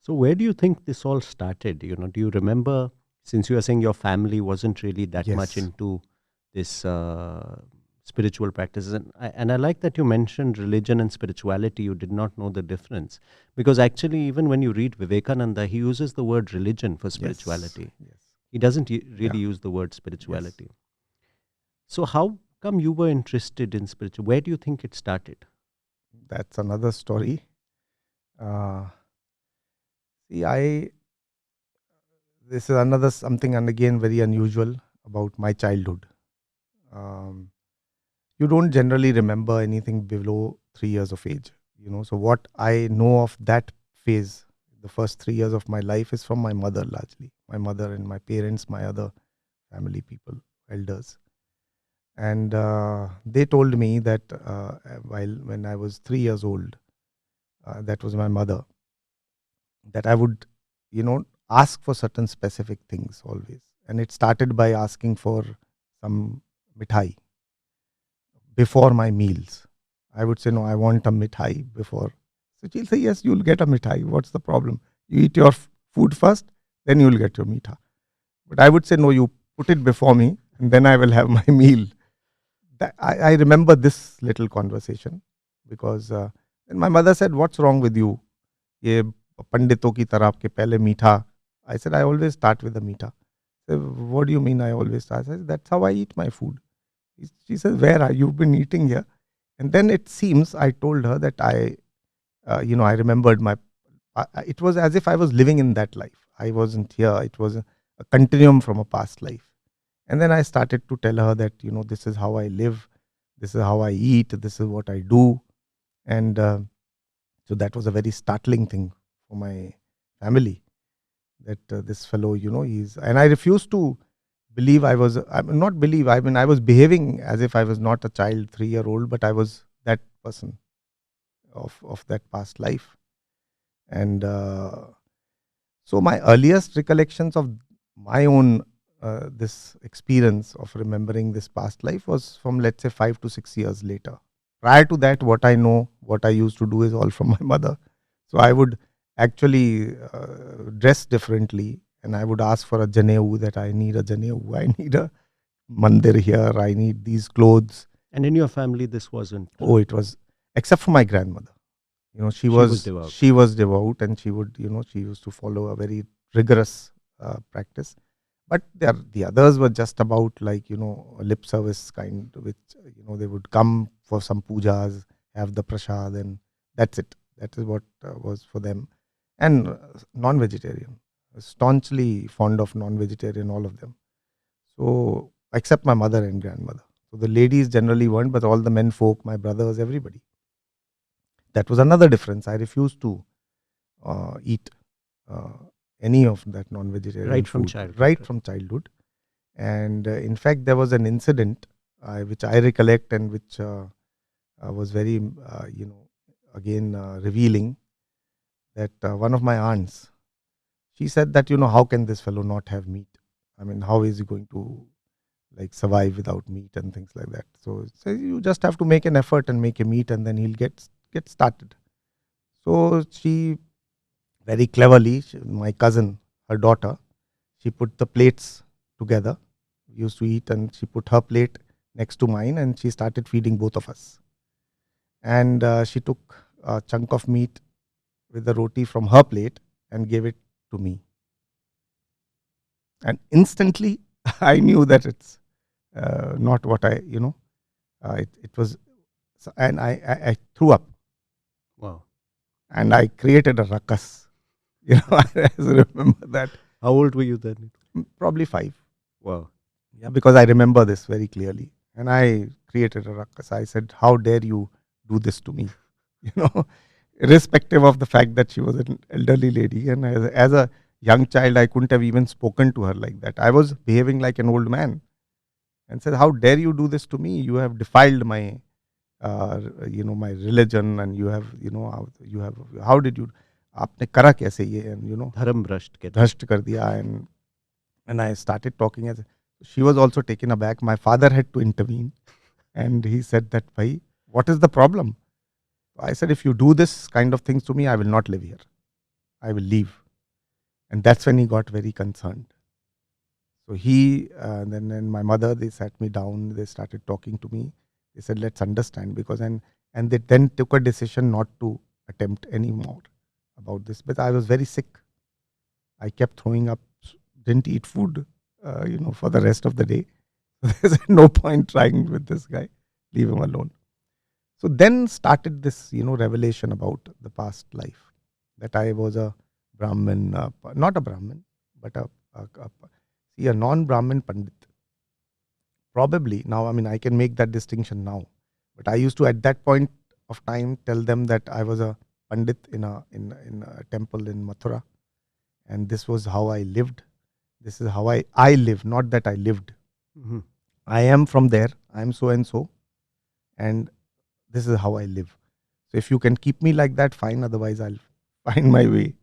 So where do you think this all started? Do you remember, since you are saying your family wasn't really that much Yes. into this spiritual practices, and I like that you mentioned religion and spirituality. You did not know the difference, because actually, even when you read Vivekananda, he uses the word religion for Yes. spirituality. Yes. He doesn't Yeah. really use the word Yes. spirituality. So how come you were interested in spiritual? Where do you think it started? That's another story. Uh, See, this is another something, and again, very unusual about my childhood. Um, you don't generally remember anything below 3 years of age, So what I know of that phase, the first 3 years of my life, is from my mother largely. My mother and my parents, my other family people, elders. And they told me that while when I was 3 years old, that was my mother, that I would, ask for certain specific things always. And it started by asking for some mithai before my meals. I would say, no, I want a mithai before. So she'll say, yes, you'll get a mithai. What's the problem? You eat your food first, then you'll get your mitha. But I would say, no, you put it before me, and then I will have my meal. I remember this little conversation because then my mother said, what's wrong with you? ये पंडितों की तरह आपके पहले मीठा. I said, I always start with the meetha. So, what do you mean I always start? I said, that's how I eat my food. She says, where are you been eating here? And then it seems I told her that I remembered it was as if I was living in that life. I wasn't here. It was a continuum from a past life. And then I started to tell her that, this is how I live. This is how I eat. This is what I do. And so that was a very startling thing for my family, that this fellow, and I refused to believe I mean, not believe, I mean, I was behaving as if I was not a child, 3 year old, but I was that person of that past life. And so my earliest recollections of my own this experience of remembering this past life was from, let's say, 5 to 6 years later. Prior to that, what I know, what I used to do is all from my mother. So I would actually dress differently, and I would ask for a janeu, that I need a janeu, I need a mandir here, I need these clothes. And in your family, this wasn't. Oh, it was, except for my grandmother. She She was was devout. she was devout, and she would, she used to follow a very rigorous practice. But the others were just about, like, a lip service kind, which, they would come for some pujas, have the prasad, and that's it. That is what was for them. And non-vegetarian, staunchly fond of non-vegetarian, all of them. So except my mother and grandmother. So the ladies generally weren't, but all the men folk, my brothers, everybody. That was another difference. I refused to eat uh, any of that non-vegetarian Right from food childhood. right from childhood. And in fact, there was an incident which I recollect, and which was very, again revealing. That one of my aunts, she said that, how can this fellow not have meat? I mean, how is he going to, like, survive without meat and things like that? So you just have to make an effort and make a meat, and then he'll get started. So she very cleverly, my cousin, her daughter, she put the plates together. We used to eat, and she put her plate next to mine, and she started feeding both of us. And she took a chunk of meat with the roti from her plate and gave it to me. And instantly, I knew that it's not what it was. And I threw up, Wow. and I created a ruckus. I remember that. How old were you then? Probably 5. Wow. Yeah, because I remember this very clearly. And I created a ruckus. I said, how dare you do this to me? You know, Irrespective of the fact that she was an elderly lady. And as a young child, I couldn't have even spoken to her like that. I was behaving like an old man, and said, how dare you do this to me? You have defiled my religion, and how did you, आपने करा कैसे ये, and धर्म भ्रष्ट कहते हैं. भ्रष्ट कर दिया. And I started talking as she was also taken aback. My father had to intervene, and he said that, bhai, what is the problem? I said, if you do this kind of things to me, I will not live here. I will leave. And that's when he got very concerned. So he, then my mother, they sat me down, they started talking to me. They said, let's understand, because, and they then took a decision not to attempt any more about this. But I was very sick. I kept throwing up, didn't eat food, for the rest of the day. There's no point trying with this guy. Leave him alone. So then started this, revelation about the past life, that I was a Brahmin, not a Brahmin, but a non-Brahmin Pandit. Probably now, I mean, I can make that distinction now, but I used to at that point of time tell them that I was a Pandit in a temple in Mathura, and this was how I lived. This is how I live, not that I lived. Mm-hmm. I am from there. I am so and so, and this is how I live. So if you can keep me like that, fine. Otherwise, I'll find my way.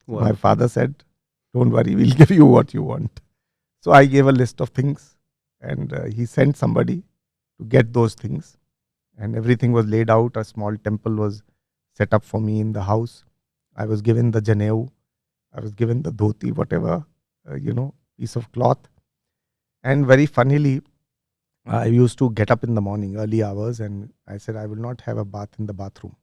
Wow. My father said, "Don't worry, we'll give you what you want." So I gave a list of things, and he sent somebody to get those things, and everything was laid out. A small temple was set up for me in the house. I was given the janeu. I was given the dhoti, whatever, piece of cloth. And very funnily, I used to get up in the morning, early hours, and I said, I will not have a bath in the bathroom.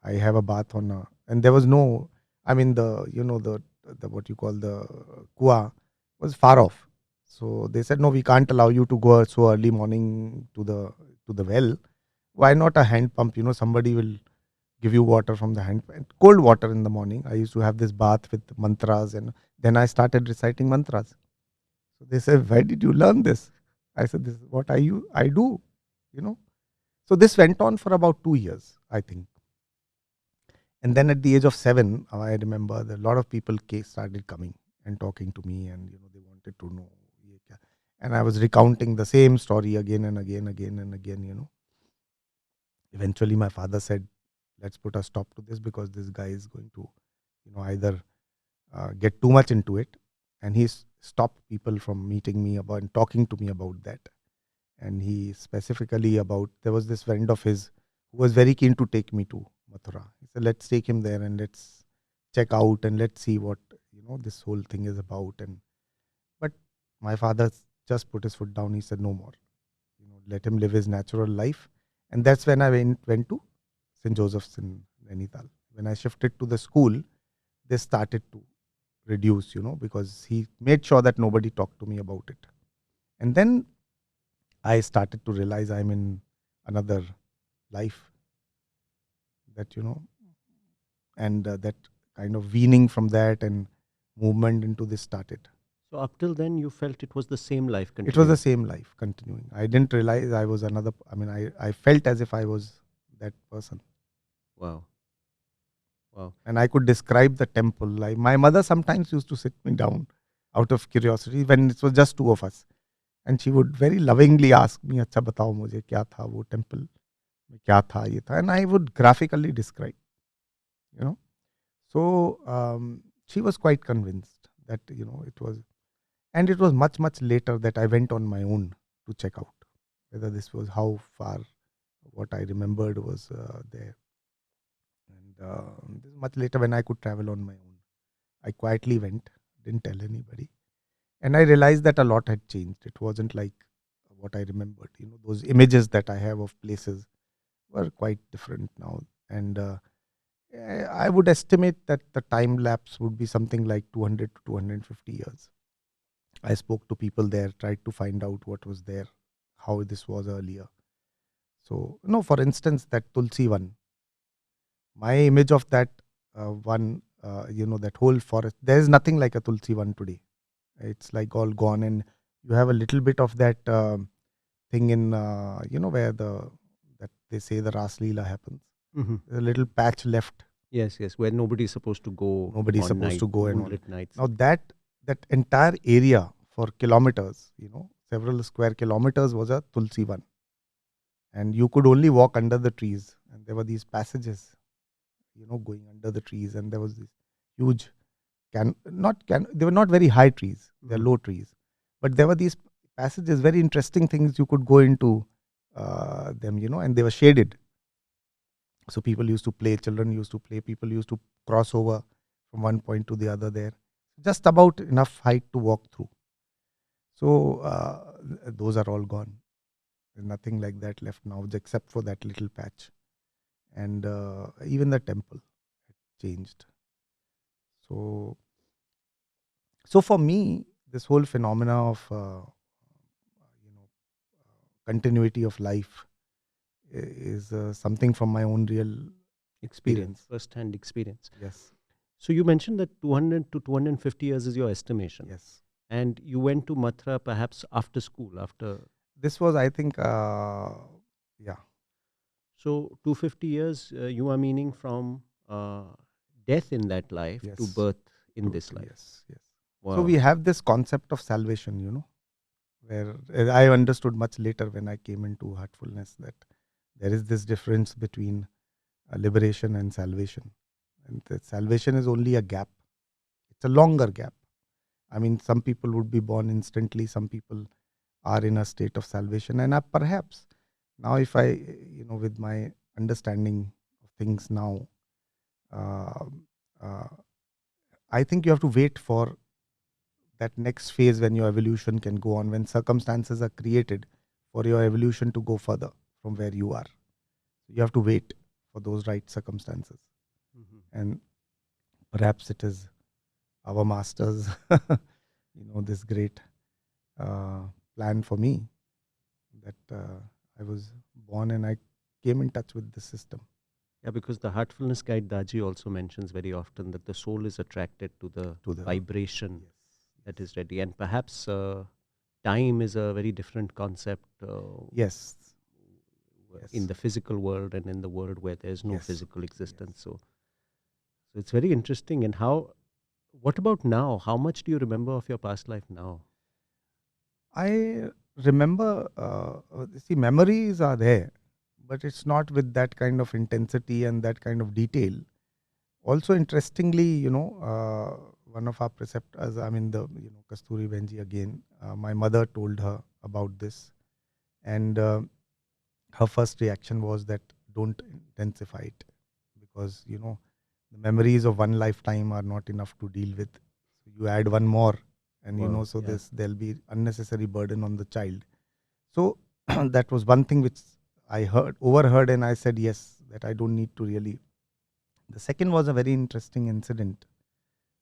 I have a bath and there was no, I mean, the what you call the kua was far off. So they said, no, we can't allow you to go so early morning to the well. Why not a hand pump? Somebody will give you water from the hand, cold water in the morning. I used to have this bath with mantras, and then I started reciting mantras. So they said, where did you learn this? I said, this is what I do, So this went on for about 2 years, I think. And then at the age of 7, I remember that a lot of people started coming and talking to me, and they wanted to know. And I was recounting the same story again and again, Eventually my father said, let's put a stop to this, because this guy is going to, either get too much into it. And he stopped people from meeting me about and talking to me about that. And he specifically there was this friend of his who was very keen to take me to Mathura. He said, let's take him there and let's check out and let's see what, this whole thing is about. But my father just put his foot down. He said, no more, let him live his natural life. And that's when I went to St. Joseph's in Nainital. When I shifted to the school, they started to reduce, because he made sure that nobody talked to me about it. And then I started to realize I'm in another life, that, and that kind of weaning from that and movement into this started. So up till then, you felt it was the same life It was continuing. the same life continuing. I didn't realize I was another, I felt as if I was that person. Wow. Wow. And I could describe the temple. Like my mother sometimes used to sit me down out of curiosity when it was just two of us. And she would very lovingly ask me, अच्छा बताओ मुझे क्या था वो temple में क्या था ये था. And I would graphically describe, So she was quite convinced that, it was, and it was much, much later that I went on my own to check out whether this was how far what I remembered was there. And this is much later when I could travel on my own. I quietly went, didn't tell anybody. And I realized that a lot had changed. It wasn't like what I remembered. Those images that I have of places were quite different now. And I would estimate that the time lapse would be something like 200 to 250 years. I spoke to people there, tried to find out what was there, how this was earlier. So, for instance, that Tulsi one, my image of that one, that whole forest, there is nothing like a Tulsi one today. It's like all gone, and you have a little bit of that thing in, where that they say the Ras Leela happens. Mm-hmm. There's a little patch left. Yes, where nobody's supposed to go. Nobody's on supposed to go and all. moonlit nights. Now that entire area for kilometers, several square kilometers was a Tulsi one. And you could only walk under the trees. And there were these passages, going under the trees. And there was this huge, they were not very high trees. They're low trees. But there were these passages, very interesting things you could go into them, and they were shaded. So people used to play, children used to play, people used to cross over from one point to the other there. Just about enough height to walk through. So those are all gone. There's nothing like that left now, except for that little patch. And even the temple changed. So for me, this whole phenomena of continuity of life is something from my own real experience. First-hand experience. Yes. So you mentioned that 200 to 250 years is your estimation. Yes. And you went to Mathura perhaps after school, after... This was, I think, So 250 years, you are meaning from death in that life to Yes. birth in this life. Yes, yes. Wow. So we have this concept of salvation, where I understood much later when I came into heartfulness that there is this difference between liberation and salvation. And that salvation is only a gap. It's a longer gap. I mean, some people would be born instantly. Some people are in a state of salvation. And perhaps now if I, with my understanding of things now, uh, uh, I think you have to wait for that next phase when your evolution can go on, when circumstances are created for your evolution to go further from where you are. You have to wait for those right circumstances. And perhaps it is our masters, this great plan for me that I was born and I came in touch with the system. Yeah, because the Heartfulness Guide Daji also mentions very often that the soul is attracted to the vibration that is ready. And perhaps time is a very different concept Yes. in the physical world and in the world where there's no physical existence. So it's very interesting. And what about now? How much do you remember of your past life now? I remember, memories are there, but it's not with that kind of intensity and that kind of detail. Also, interestingly, one of our preceptors, Kasturi Benji again, my mother told her about this. And her first reaction was that don't intensify it because, the memories of one lifetime are not enough to deal with. So you add one more and, there'll be unnecessary burden on the child. So that was one thing which I overheard, and I said, yes, that I don't need to really. The second was a very interesting incident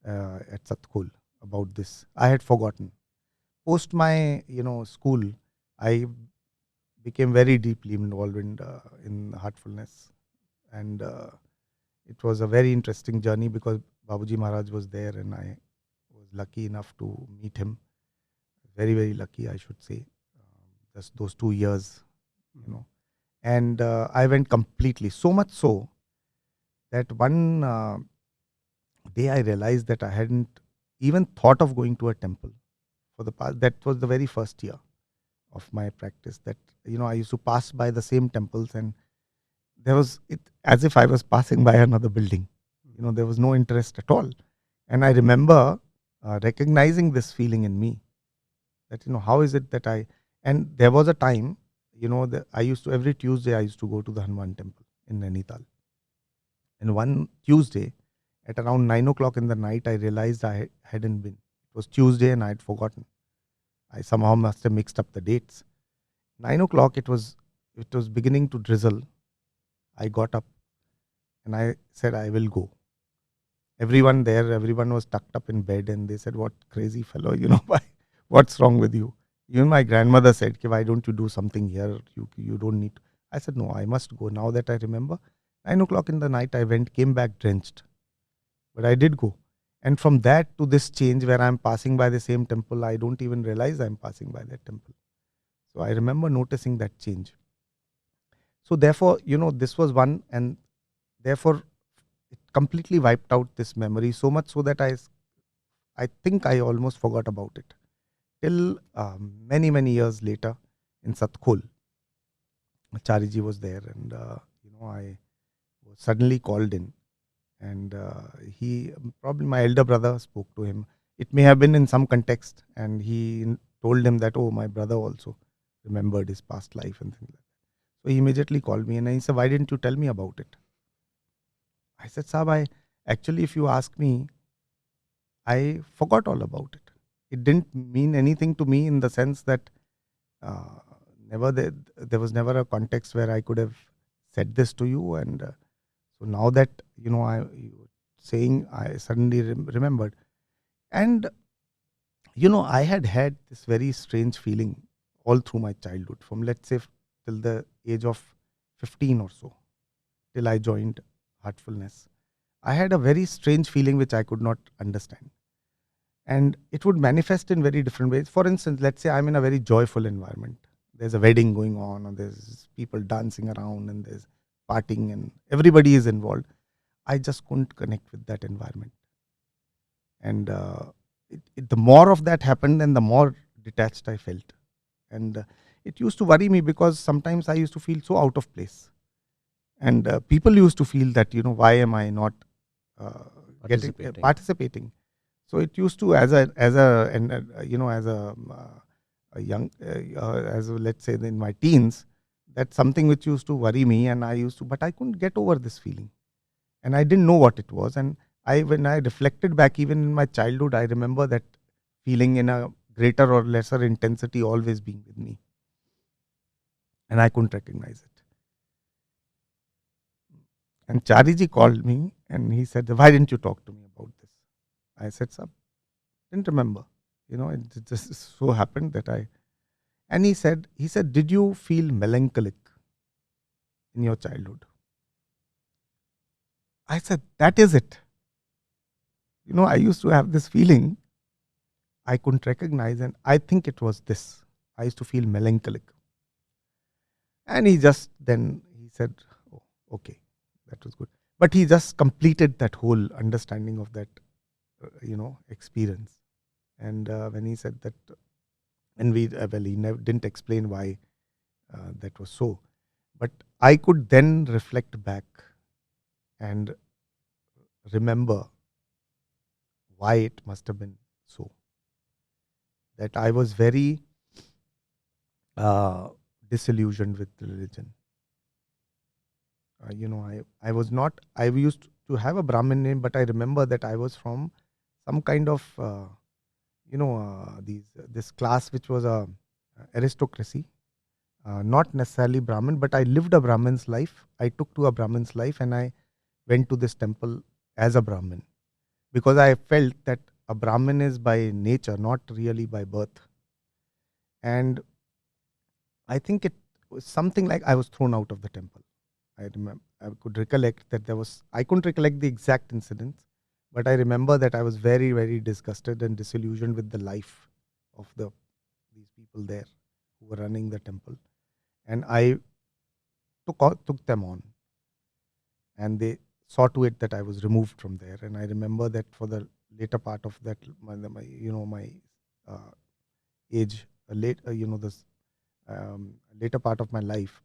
at Satkul about this. I had forgotten. Post my, school, I became very deeply involved in heartfulness. And it was a very interesting journey because Babuji Maharaj was there and I was lucky enough to meet him. Very, very lucky, I should say. Just those 2 years, And I went completely, so much so that one day I realized that I hadn't even thought of going to a temple for the past. That was the very first year of my practice that, I used to pass by the same temples and there was it as if I was passing by another building. There was no interest at all. And I remember recognizing this feeling in me that, how is it that and there was a time, that every Tuesday I used to go to the Hanuman temple in Nainital. And one Tuesday at around 9 o'clock in the night, I realized I hadn't been. It was Tuesday and I had forgotten. I somehow must have mixed up the dates. 9 o'clock, it was beginning to drizzle. I got up and I said, I will go. Everyone was tucked up in bed and they said, what crazy fellow, what's wrong with you? Even my grandmother said, why don't you do something here? You don't need to. I said, no, I must go. Now that I remember, 9 o'clock in the night, I came back drenched. But I did go. And from that to this change where I'm passing by the same temple, I don't even realize I'm passing by that temple. So I remember noticing that change. So therefore, this was one, and therefore it completely wiped out this memory so much so that I think I almost forgot about it. Till many, many years later in Satkhul, Chariji was there and, I was suddenly called in. And he, probably my elder brother spoke to him. It may have been in some context. And he told him that, oh, my brother also remembered his past life and things like that. So he immediately called me and he said, why didn't you tell me about it? I said, Saab, actually, if you ask me, I forgot all about it. It didn't mean anything to me in the sense that uh, there was never a context where I could have said this to you. And so now that, you saying, I suddenly remembered. And, I had this very strange feeling all through my childhood, from let's say till the age of 15 or so, till I joined Heartfulness. I had a very strange feeling which I could not understand. And it would manifest in very different ways. For instance, let's say I'm in a very joyful environment. There's a wedding going on, and there's people dancing around, and there's partying, and everybody is involved. I just couldn't connect with that environment. And the more of that happened, and the more detached I felt. And it used to worry me, because sometimes I used to feel so out of place. And people used to feel that, why am I not uh, participating? So it used to, as a young, let's say in my teens, that's something which used to worry me, and but I couldn't get over this feeling, and I didn't know what it was. And when I reflected back, even in my childhood, I remember that feeling in a greater or lesser intensity always being with me, and I couldn't recognize it. And Chariji called me, and he said, "Why didn't you talk to me about this?" I said, "Sir, didn't remember. It just so happened that I." And he said, "Did you feel melancholic in your childhood?" I said, "That is it. I used to have this feeling I couldn't recognize, and I think it was this. I used to feel melancholic." And he said, "Oh, okay, that was good." But he just completed that whole understanding of that, experience. And when he said that, and he never didn't explain why that was so. But I could then reflect back and remember why it must have been so. That I was very disillusioned with religion. I was not, I used to have a Brahmin name, but I remember that I was from some kind of, this class which was a aristocracy, not necessarily Brahmin, but I lived a Brahmin's life. I took to a Brahmin's life, and I went to this temple as a Brahmin, because I felt that a Brahmin is by nature, not really by birth. And I think it was something like I was thrown out of the temple. I could recollect that I couldn't recollect the exact incidents, but I remember that I was very, very disgusted and disillusioned with the life of these people there who were running the temple. And I took them on, and they saw to it that I was removed from there. And I remember that for the later part of that, my uh, age, this later part of my life,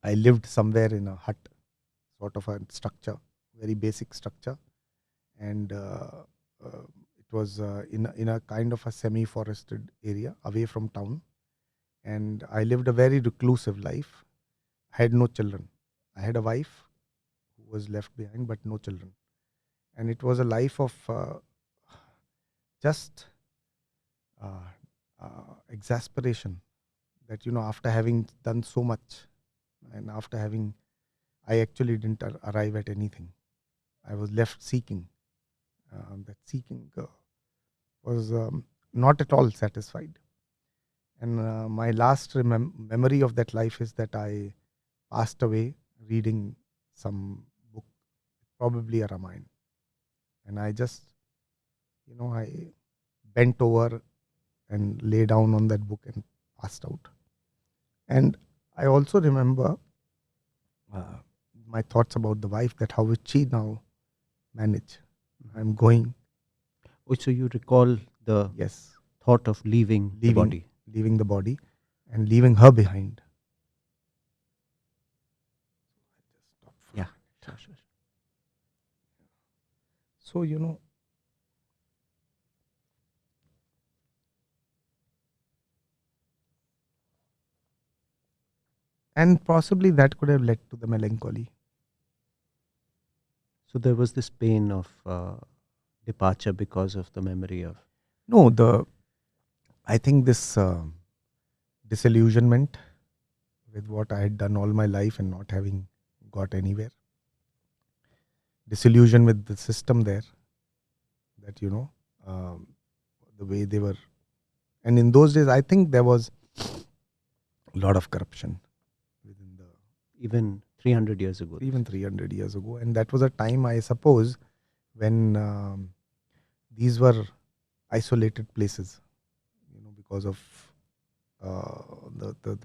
I lived somewhere in a hut, sort of a structure, very basic structure, and it was in a kind of a semi-forested area away from town. And I lived a very reclusive life. I had no children. I had a wife who was left behind, but no children. And it was a life of just uh, exasperation, that after having done so much, and after having, I actually didn't arrive at anything. I was left seeking. That seeking was not at all satisfied. And my last memory of that life is that I passed away reading some book, probably a Ramayana. And I just, I bent over and lay down on that book and passed out. And I also remember uh, my thoughts about the wife, that how would she now manage? I'm going. Oh, so you recall the Yes. thought of leaving the body. Leaving the body and leaving her behind. Yeah. Sure. So, and possibly that could have led to the melancholy. So there was this pain of departure because of the memory of. No, I think this disillusionment with what I had done all my life and not having got anywhere. Disillusion with the system there, that the way they were. And in those days, I think there was a lot of corruption within the, Even 300 years ago. even 300 years ago. And that was a time, I suppose, when these were isolated places, because of the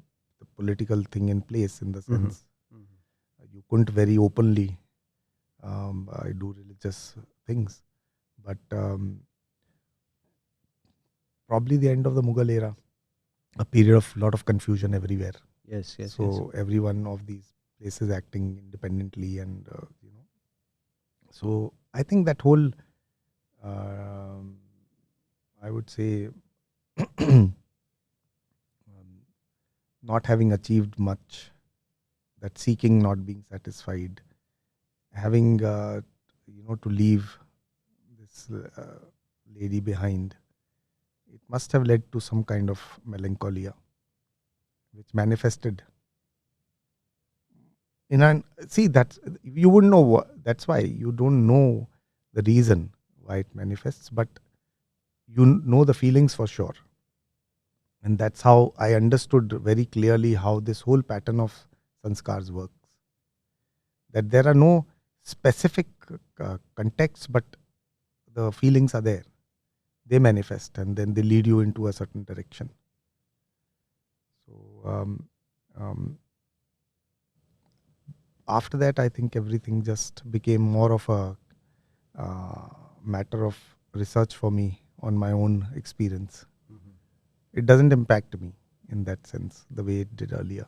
political thing in place, in the sense you couldn't very openly do religious things. But probably the end of the Mughal era, a period of lot of confusion everywhere. Yes, yes, So every one of these places acting independently, and so I think that whole, I would say, not having achieved much, that seeking, not being satisfied, having to leave this lady behind, it must have led to some kind of melancholia, which manifested in an, see, that's, you wouldn't know that's why you don't know the reason why it manifests, but you know the feelings for sure. And that's how I understood very clearly how this whole pattern of sanskars works. That there are no specific contexts, but the feelings are there. They manifest and then they lead you into a certain direction. So after that, I think everything just became more of a matter of research for me on my own experience. It doesn't impact me in that sense the way it did earlier.